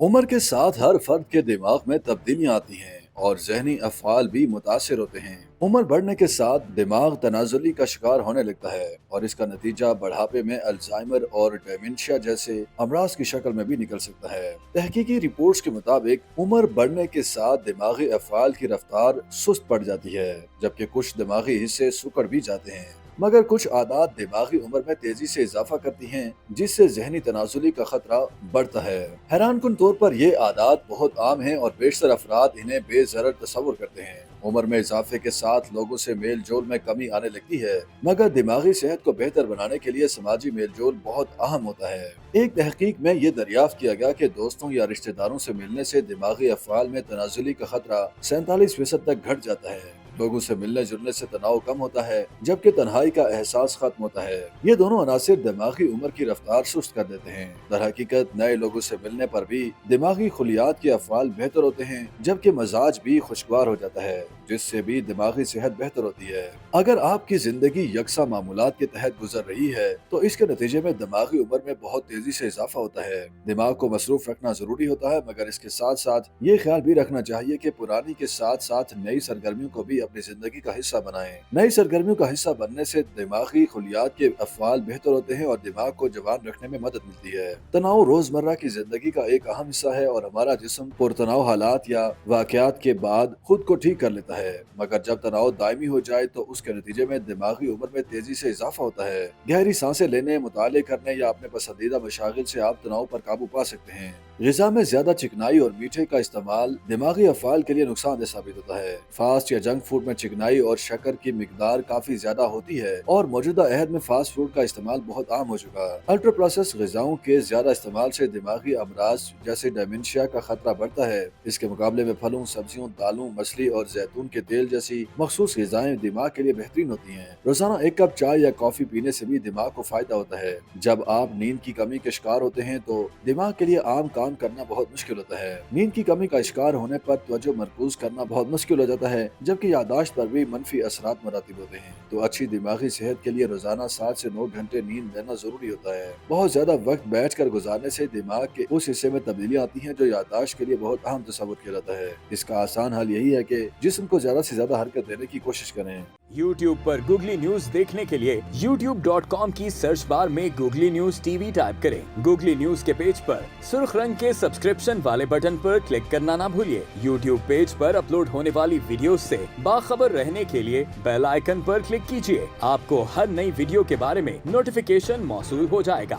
عمر کے ساتھ ہر فرد کے دماغ میں تبدیلیاں آتی ہیں اور ذہنی افعال بھی متاثر ہوتے ہیں۔ عمر بڑھنے کے ساتھ دماغ تنازلی کا شکار ہونے لگتا ہے اور اس کا نتیجہ بڑھاپے میں الزائمر اور ڈیمنشیا جیسے امراض کی شکل میں بھی نکل سکتا ہے۔ تحقیقی رپورٹس کے مطابق عمر بڑھنے کے ساتھ دماغی افعال کی رفتار سست پڑ جاتی ہے، جبکہ کچھ دماغی حصے سکڑ بھی جاتے ہیں۔ مگر کچھ عادات دماغی عمر میں تیزی سے اضافہ کرتی ہیں، جس سے ذہنی تنازلی کا خطرہ بڑھتا ہے۔ حیران کن طور پر یہ عادات بہت عام ہیں اور بیشتر افراد انہیں بے ضرر تصور کرتے ہیں۔ عمر میں اضافے کے ساتھ لوگوں سے میل جول میں کمی آنے لگتی ہے، مگر دماغی صحت کو بہتر بنانے کے لیے سماجی میل جول بہت اہم ہوتا ہے۔ ایک تحقیق میں یہ دریافت کیا گیا کہ دوستوں یا رشتہ داروں سے ملنے سے دماغی افعال میں تنازلی کا خطرہ 47% تک گھٹ جاتا ہے۔ لوگوں سے ملنے جلنے سے تناؤ کم ہوتا ہے، جبکہ تنہائی کا احساس ختم ہوتا ہے۔ یہ دونوں عناصر دماغی عمر کی رفتار سست کر دیتے ہیں۔ در حقیقت نئے لوگوں سے ملنے پر بھی دماغی خلیات کے افعال بہتر ہوتے ہیں، جبکہ مزاج بھی خوشگوار ہو جاتا ہے، جس سے بھی دماغی صحت بہتر ہوتی ہے۔ اگر آپ کی زندگی یکساں معمولات کے تحت گزر رہی ہے تو اس کے نتیجے میں دماغی عمر میں بہت تیزی سے اضافہ ہوتا ہے۔ دماغ کو مصروف رکھنا ضروری ہوتا ہے، مگر اس کے ساتھ ساتھ یہ خیال بھی رکھنا چاہیے کہ پرانی کے ساتھ ساتھ نئی سرگرمیوں کو بھی اپنی زندگی کا حصہ بنائیں۔ نئی سرگرمیوں کا حصہ بننے سے دماغی خلیات کے افعال بہتر ہوتے ہیں اور دماغ کو جوان رکھنے میں مدد ملتی ہے۔ تناؤ روزمرہ کی زندگی کا ایک اہم حصہ ہے اور ہمارا جسم پرتناؤ حالات یا واقعات کے بعد خود کو ٹھیک کر لیتا ہے، مگر جب تناؤ دائمی ہو جائے تو اس کے نتیجے میں دماغی عمر میں تیزی سے اضافہ ہوتا ہے۔ گہری سانسیں لینے، مطالعے کرنے یا اپنے پسندیدہ مشاغل سے آپ تناؤ پر قابو پا سکتے ہیں۔ غذا میں زیادہ چکنائی اور میٹھے کا استعمال دماغی افعال کے لیے نقصان دہ ثابت ہوتا ہے۔ فاسٹ یا جنک فوڈ میں چکنائی اور شکر کی مقدار کافی زیادہ ہوتی ہے اور موجودہ عہد میں فاسٹ فوڈ کا استعمال بہت عام ہو چکا ہے۔ الٹرا پروسیس غذاؤں کے زیادہ استعمال سے دماغی امراض جیسے ڈیمنشیا کا خطرہ بڑھتا ہے۔ اس کے مقابلے میں پھلوں، سبزیوں، دالوں، مچھلی اور زیتون کے تیل جیسی مخصوص غذائیں دماغ کے لیے بہترین ہوتی ہیں۔ روزانہ ایک کپ چائے یا کافی پینے سے بھی دماغ کو فائدہ ہوتا ہے۔ جب آپ نیند کی کمی کے شکار ہوتے ہیں تو دماغ کے لیے عام کام کرنا بہت مشکل ہوتا ہے۔ نیند کی کمی کا شکار ہونے پر توجہ مرکوز کرنا بہت مشکل ہو جاتا ہے، جبکہ یادداشت پر بھی منفی اثرات مرتب ہوتے ہیں۔ تو اچھی دماغی صحت کے لیے روزانہ 7 سے 9 گھنٹے نیند لینا ضروری ہوتا ہے۔ بہت زیادہ وقت بیٹھ کر گزارنے سے دماغ کے اس حصے میں تبدیلیاں آتی ہیں جو یادداشت کے لیے بہت اہم تصور کیا جاتا ہے۔ اس کا آسان حل یہی ہے کہ جسم کو زیادہ سے زیادہ حرکت دینے کی کوشش کریں۔ YouTube پر گوگلی نیوز دیکھنے کے لیے youtube.com کی سرچ بار میں googly news T V type کریں۔ گوگلی نیوز کے پیج پر سرخ رنگ کے سبسکرپشن والے بٹن پر کلک کرنا نہ بھولیے۔ YouTube پیج پر اپلوڈ ہونے والی ویڈیوز سے باخبر رہنے کے لیے بیل آئیکن پر کلک کیجیے۔ آپ کو ہر نئی ویڈیو کے بارے میں نوٹیفیکیشن موصول ہو جائے گا۔